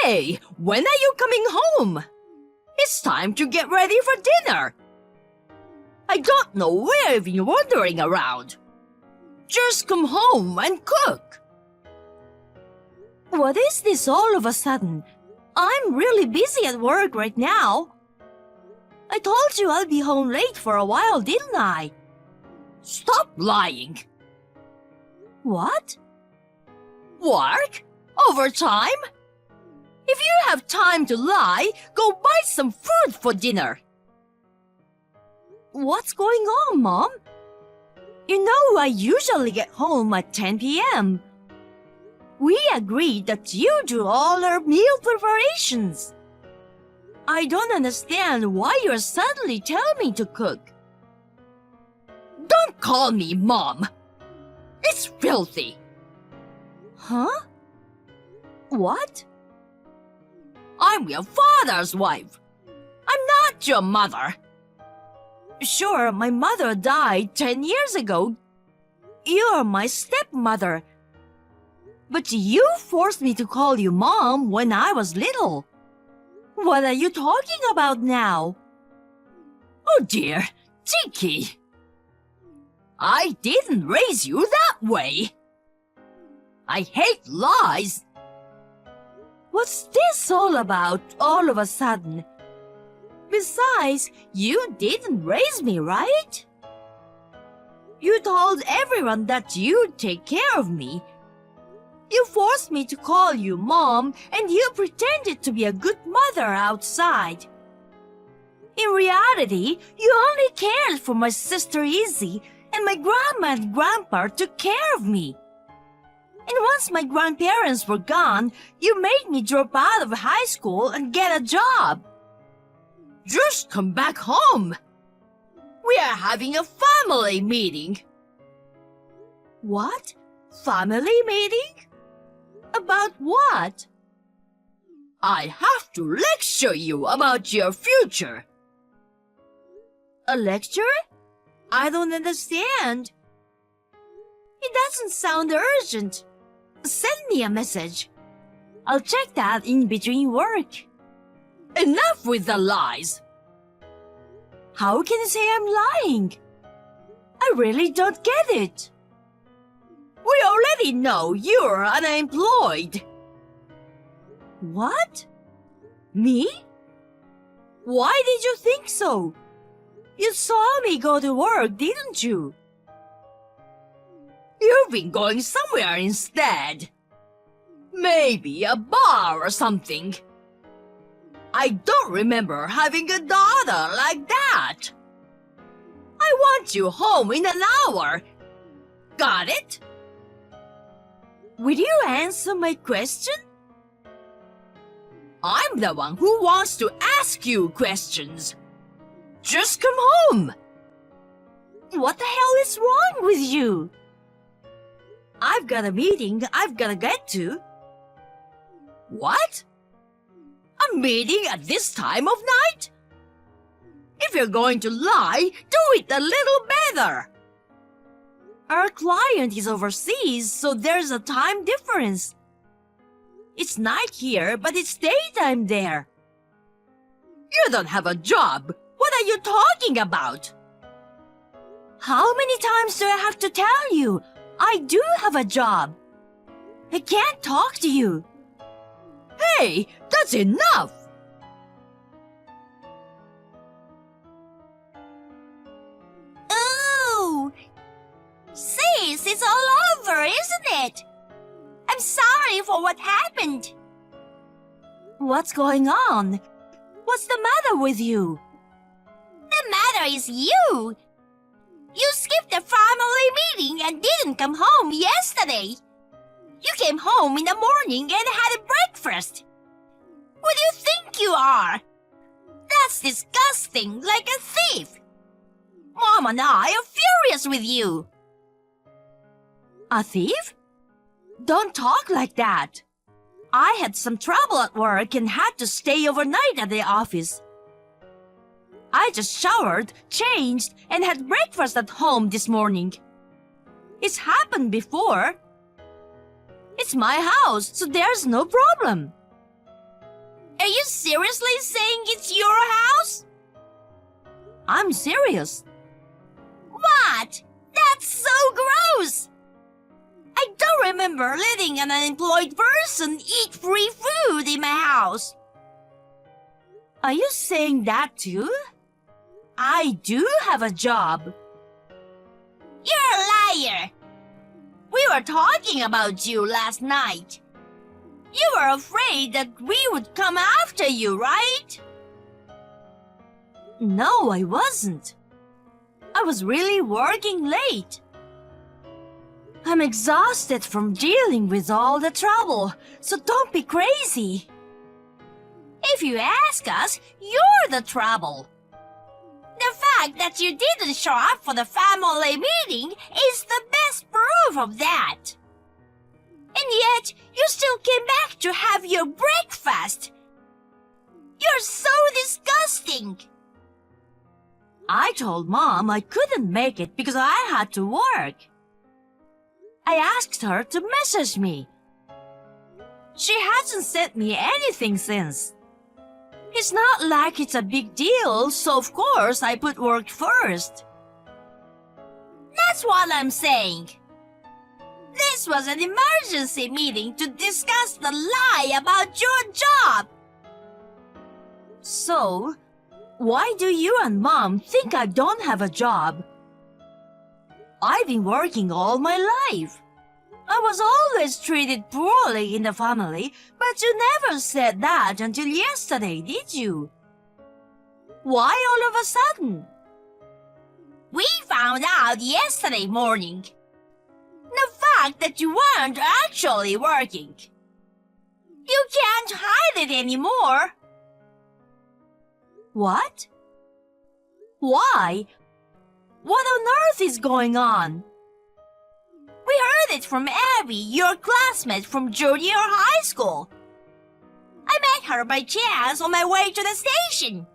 Hey, when are you coming home? It's time to get ready for dinner. I don't know where you've been wandering around. Just come home and cook. What is this all of a sudden? I'm really busy at work right now. I told you I'll be home late for a while, didn't I? Stop lying. What? Work? Overtime? If you have time to lie, go buy some food for dinner. What's going on, Mom? You know I usually get home at 10 p.m. We agreed that you do all our meal preparations. I don't understand why you're suddenly telling me to cook. Don't call me Mom. It's filthy. Huh? What? I'm your father's wife. I'm not your mother. Sure, my mother died 10 years ago. You're my stepmother. But you forced me to call you Mom when I was little. What are you talking about now? Oh dear, Tiki. I didn't raise you that way. I hate lies. What's this all about all of a sudden? Besides, you didn't raise me, right? You told everyone that you'd take care of me. You forced me to call you Mom, and you pretended to be a good mother outside. In reality, you only cared for my sister Izzy, and my grandma and grandpa took care of me. And once my grandparents were gone, you made me drop out of high school and get a job. Just come back home. We are having a family meeting. What? Family meeting? About what? I have to lecture you about your future. A lecture? I don't understand. It doesn't sound urgent. Send me a message. I'll check that in between work. Enough with the lies. How can you say I'm lying? I really don't get it. We already know you're unemployed. What? Me? Why did you think so? You saw me go to work, didn't you? You've been going somewhere instead. Maybe a bar or something. I don't remember having a daughter like that. I want you home in an hour. Got it? Will you answer my question? I'm the one who wants to ask you questions. Just come home. What the hell is wrong with you? I've got a meeting I've got to get to. What? A meeting at this time of night? If you're going to lie, do it a little better. Our client is overseas, so there's a time difference. It's night here, but it's daytime there. You don't have a job. What are you talking about? How many times do I have to tell you? I do have a job. I can't talk to you. Hey, that's enough. Oh, sis, it's all over, isn't it? I'm sorry for what happened. What's going on? What's the matter with you? The matter is you. You skipped the family meeting and didn't come home yesterday. You came home in the morning and had a breakfast. Who do you think you are? That's disgusting, like a thief. Mom and I are furious with you. A thief? Don't talk like that. I had some trouble at work and had to stay overnight at the office. I just showered, changed, and had breakfast at home this morning. It's happened before. It's my house, so there's no problem. Are you seriously saying it's your house? I'm serious. What? That's so gross! I don't remember letting an unemployed person eat free food in my house. Are you saying that too? I do have a job. You're a liar! We were talking about you last night. You were afraid that we would come after you, right? No, I wasn't. I was really working late. I'm exhausted from dealing with all the trouble, so don't be crazy. If you ask us, you're the trouble. The fact that you didn't show up for the family meeting is the best proof of that. And yet, you still came back to have your breakfast. You're so disgusting. I told Mom I couldn't make it because I had to work. I asked her to message me. She hasn't sent me anything since. It's not like it's a big deal, so of course I put work first. That's what I'm saying. This was an emergency meeting to discuss the lie about your job. So, why do you and Mom think I don't have a job? I've been working all my life. I was always treated poorly in the family, but you never said that until yesterday, did you? Why all of a sudden? We found out yesterday morning. The fact that you weren't actually working. You can't hide it anymore. What? Why? What on earth is going on? We heard it from Abby, your classmate from junior high school. I met her by chance on my way to the station.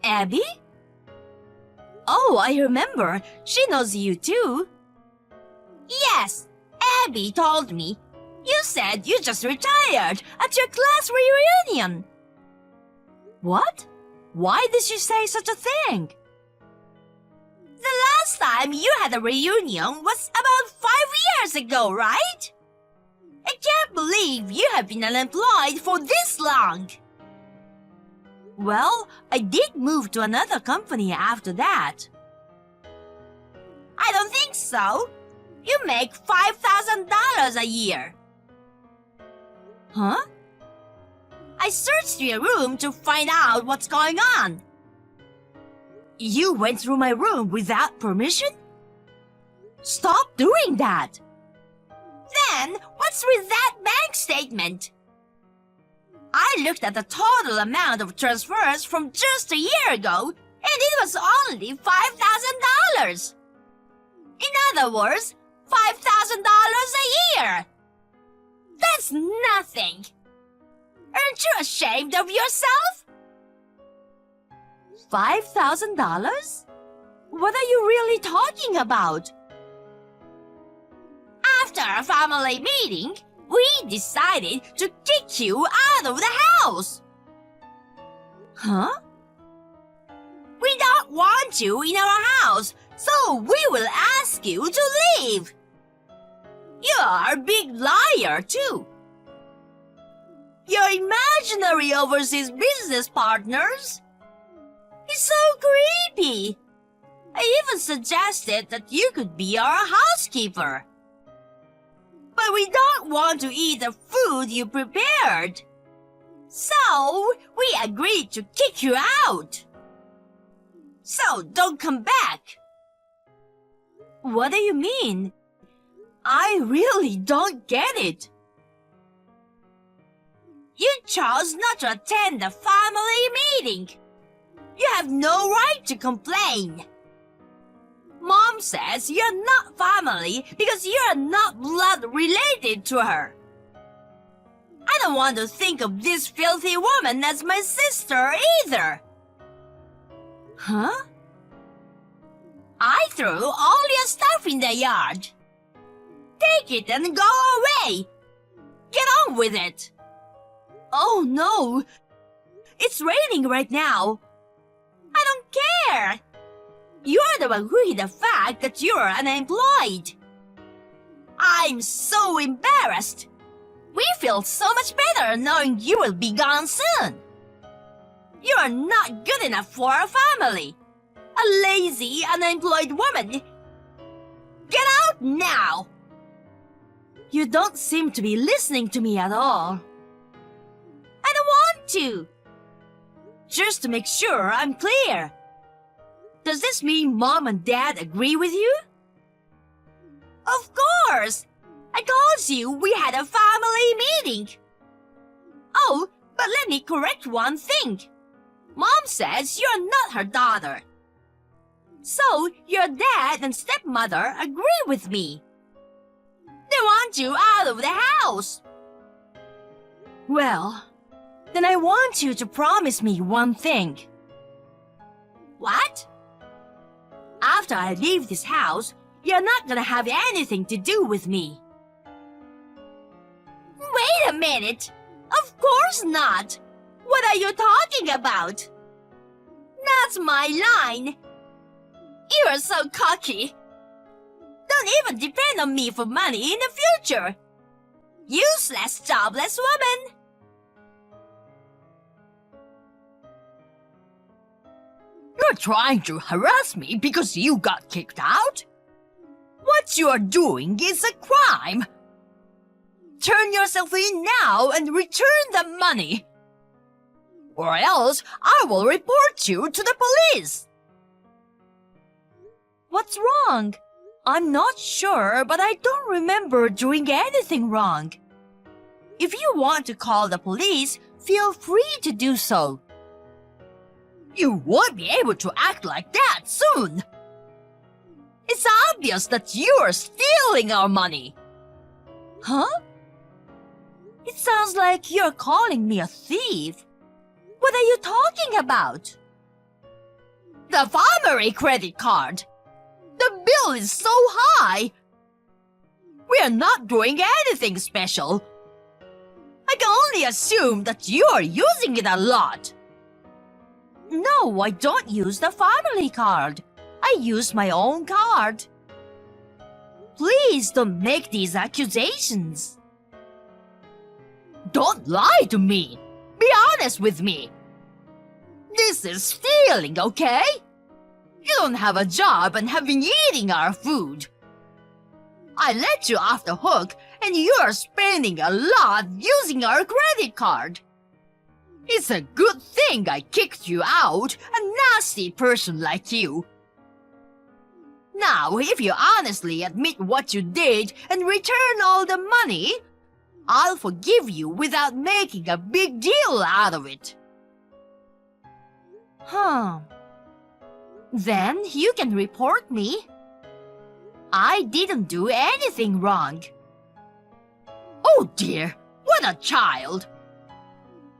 Abby? Oh, I remember. She knows you too. Yes, Abby told me. You said you just retired at your class reunion. What? Why did she say such a thing? The last time you had a reunion was about 5 years ago, right? I can't believe you have been unemployed for this long. Well, I did move to another company after that. I don't think so. You make $5,000 a year. Huh? I searched your room to find out what's going on. You went through my room without permission? Stop doing that! Then, what's with that bank statement? I looked at the total amount of transfers from just a year ago, and it was only $5,000. In other words, $5,000 a year. That's nothing. Aren't you ashamed of yourself? $5,000? What are you really talking about? After a family meeting, we decided to kick you out of the house. Huh? We don't want you in our house, so we will ask you to leave. You're a big liar, too. Your imaginary overseas business partners? It's so creepy. I even suggested that you could be our housekeeper. But we don't want to eat the food you prepared. So, we agreed to kick you out. So, don't come back. What do you mean? I really don't get it. You chose not to attend the family meeting. You have no right to complain. Mom says you're not family because you're not blood related to her. I don't want to think of this filthy woman as my sister either. Huh? I threw all your stuff in the yard. Take it and go away. Get on with it. Oh no! It's raining right now. I don't care. You're the one who hid the fact that you're unemployed. I'm so embarrassed. We feel so much better knowing you will be gone soon. You're not good enough for a family. A lazy, unemployed woman. Get out now! You don't seem to be listening to me at all. I don't want to. Just to make sure I'm clear. Does this mean Mom and Dad agree with you? Of course! I told you we had a family meeting. Oh, but let me correct one thing. Mom says you're not her daughter. So, your dad and stepmother agree with me. They want you out of the house. Well, then I want you to promise me one thing. What? After I leave this house, you're not gonna have anything to do with me. Wait a minute! Of course not! What are you talking about? That's my line. You're so cocky. Don't even depend on me for money in the future. Useless, jobless woman. You're trying to harass me because you got kicked out? What you're doing is a crime. Turn yourself in now and return the money. Or else I will report you to the police. What's wrong? I'm not sure, but I don't remember doing anything wrong. If you want to call the police, feel free to do so. You won't be able to act like that soon. It's obvious that you're stealing our money. Huh? It sounds like you're calling me a thief. What are you talking about? The family credit card. The bill is so high. We're not doing anything special. I can only assume that you're using it a lot. No, I don't use the family card. I use my own card. Please don't make these accusations. Don't lie to me. Be honest with me. This is stealing, okay? You don't have a job and have been eating our food. I let you off the hook and you're spending a lot using our credit card. It's a good thing I kicked you out, a nasty person like you. Now, if you honestly admit what you did and return all the money, I'll forgive you without making a big deal out of it. Then you can report me. I didn't do anything wrong. Oh dear, what a child!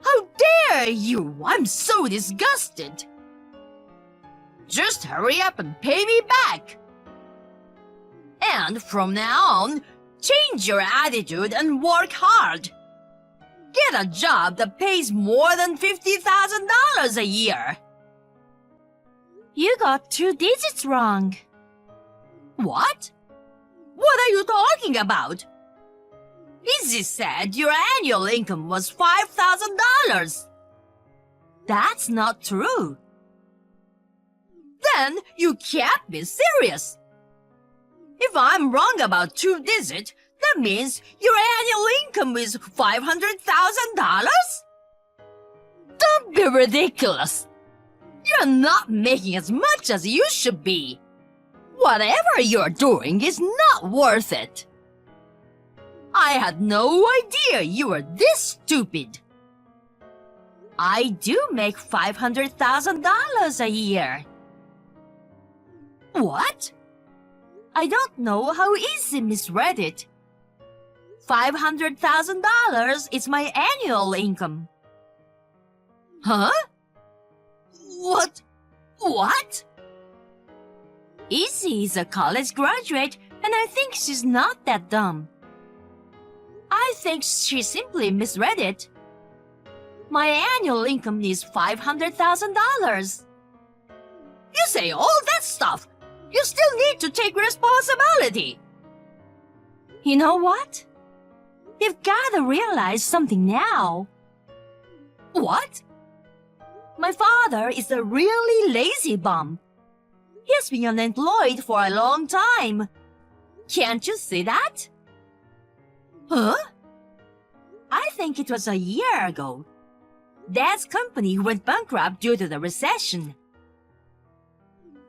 How dare you! I'm so disgusted! Just hurry up and pay me back! And from now on, change your attitude and work hard. Get a job that pays more than $50,000 a year. You got 2 digits wrong. What? What are you talking about? Izzy said your annual income was $5,000. That's not true. Then you can't be serious. If I'm wrong about 2 digits, that means your annual income is $500,000? Don't be ridiculous. You're not making as much as you should be. Whatever you're doing is not worth it. I had no idea you were this stupid. I do make $500,000 a year. What? I don't know how Izzy misread it. $500,000 is my annual income. Huh? What? Izzy is a college graduate, and I think she's not that dumb. I think she simply misread it. My annual income is $500,000. You say all that stuff. You still need to take responsibility. You know what? You've got to realize something now. What? My father is a really lazy bum. He's been unemployed for a long time. Can't you see that? Huh? I think it was a year ago. Dad's company went bankrupt due to the recession.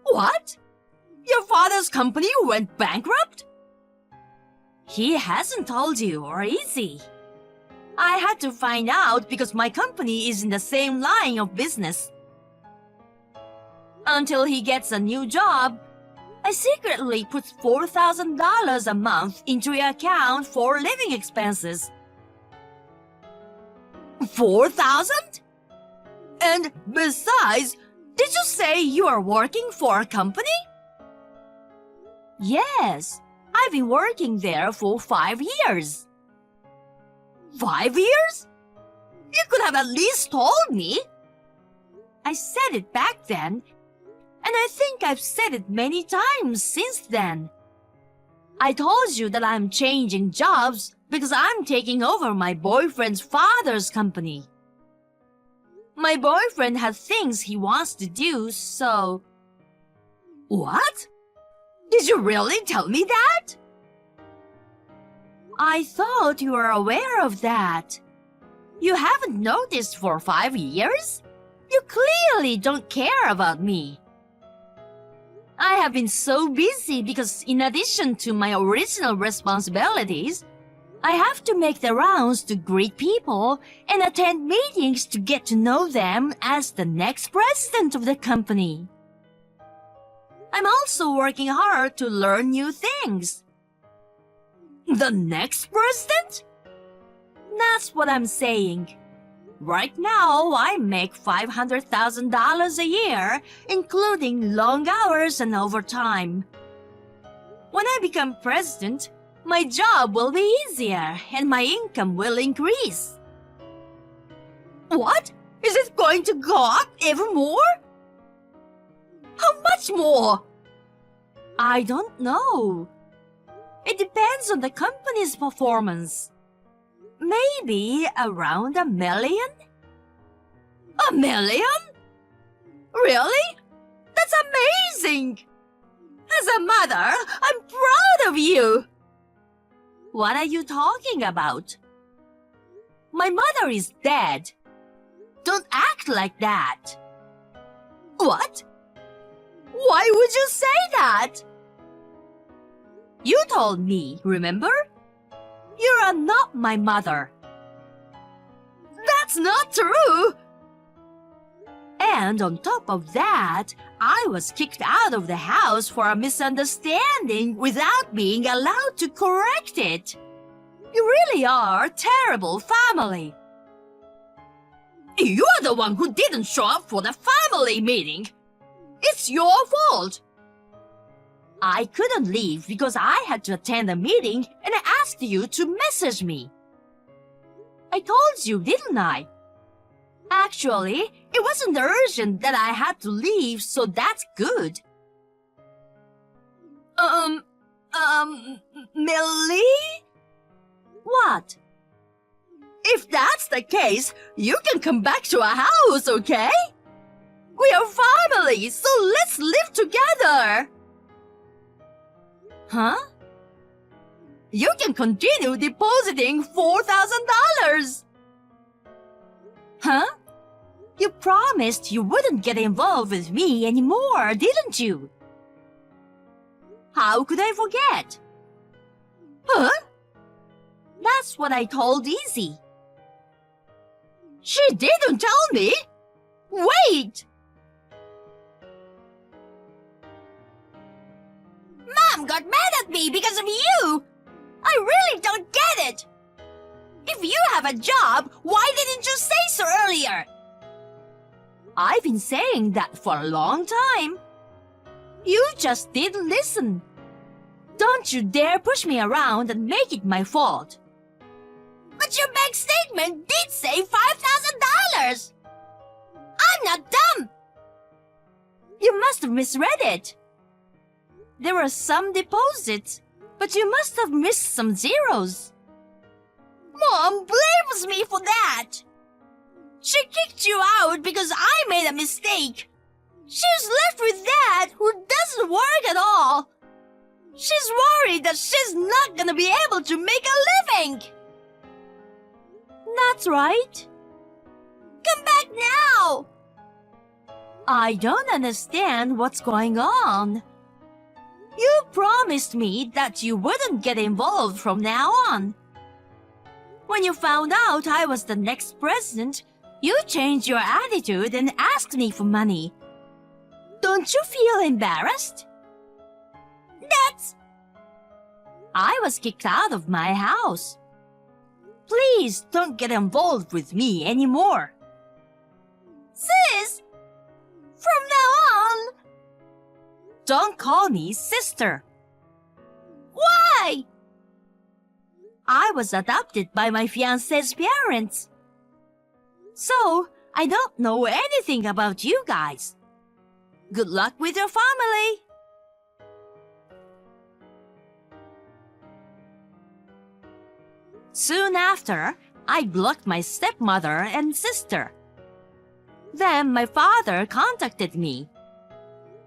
What? Your father's company went bankrupt? He hasn't told you, or is he? I had to find out because my company is in the same line of business. Until he gets a new job, I secretly put $4,000 a month into your account for living expenses. 4,000? And besides, did you say you are working for a company? Yes, I've been working there for 5 years. 5 years? You could have at least told me. I said it back then, and I think I've said it many times since then. I told you that I'm changing jobs because I'm taking over my boyfriend's father's company. My boyfriend has things he wants to do, so... What? Did you really tell me that? I thought you were aware of that. You haven't noticed for 5 years? You clearly don't care about me. I have been so busy because in addition to my original responsibilities, I have to make the rounds to greet people and attend meetings to get to know them as the next president of the company. I'm also working hard to learn new things. The next president? That's what I'm saying. Right now, I make $500,000 a year, including long hours and overtime. When I become president, my job will be easier and my income will increase. What? Is it going to go up even more? How much more? I don't know. It depends on the company's performance. Maybe around $1 million? $1 million? Really? That's amazing! As a mother, I'm proud of you! What are you talking about? My mother is dead. Don't act like that. What? Why would you say that? You told me, remember? You are not my mother. That's not true! And on top of that, I was kicked out of the house for a misunderstanding without being allowed to correct it. You really are a terrible family. You're the one who didn't show up for the family meeting. It's your fault. I couldn't leave because I had to attend a meeting and I asked you to message me. I told you, didn't I? Actually, it wasn't urgent that I had to leave, so that's good. Millie? What? If that's the case, you can come back to our house, okay? We are family, so let's live together. Huh? You can continue depositing $4,000. Huh? You promised you wouldn't get involved with me anymore, didn't you? How could I forget? Huh? That's what I told Izzy. She didn't tell me. Wait! Mom got mad at me because of you! I really don't get it! If you have a job, why didn't you say so earlier? I've been saying that for a long time. You just didn't listen. Don't you dare push me around and make it my fault. But your bank statement did say $5,000! must have misread it. There were some deposits, but you must have missed some zeros. Mom blames me for that. She kicked you out because I made a mistake. She's left with Dad, who doesn't work at all. She's worried that she's not gonna be able to make a living. That's right. Come back now. I don't understand what's going on. You promised me that you wouldn't get involved from now on. When you found out I was the next president, you changed your attitude and asked me for money. Don't you feel embarrassed? I was kicked out of my house. Please don't get involved with me anymore. Sis, from now on, don't call me sister. Why? I was adopted by my fiancé's parents. So, I don't know anything about you guys. Good luck with your family. Soon after, I blocked my stepmother and sister. Then my father contacted me.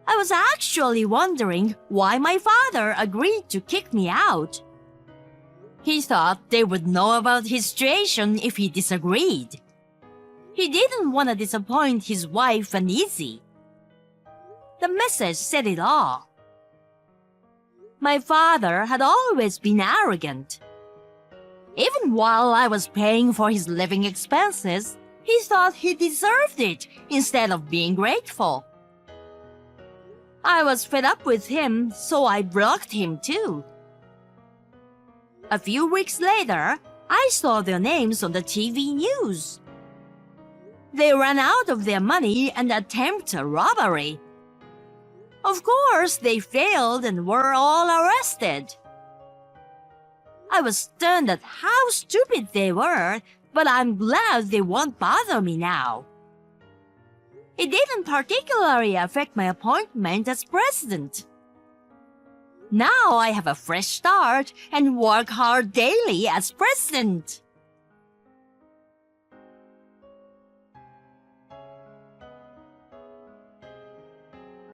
I was actually wondering why my father agreed to kick me out. He thought they would know about his situation if he disagreed. He didn't want to disappoint his wife and Izzy. The message said it all. My father had always been arrogant. Even while I was paying for his living expenses, he thought he deserved it instead of being grateful. I was fed up with him, so I blocked him too. A few weeks later, I saw their names on the TV news. They ran out of their money and attempted a robbery. Of course, they failed and were all arrested. I was stunned at how stupid they were, but I'm glad they won't bother me now. It didn't particularly affect my appointment as president. Now I have a fresh start and work hard daily as president.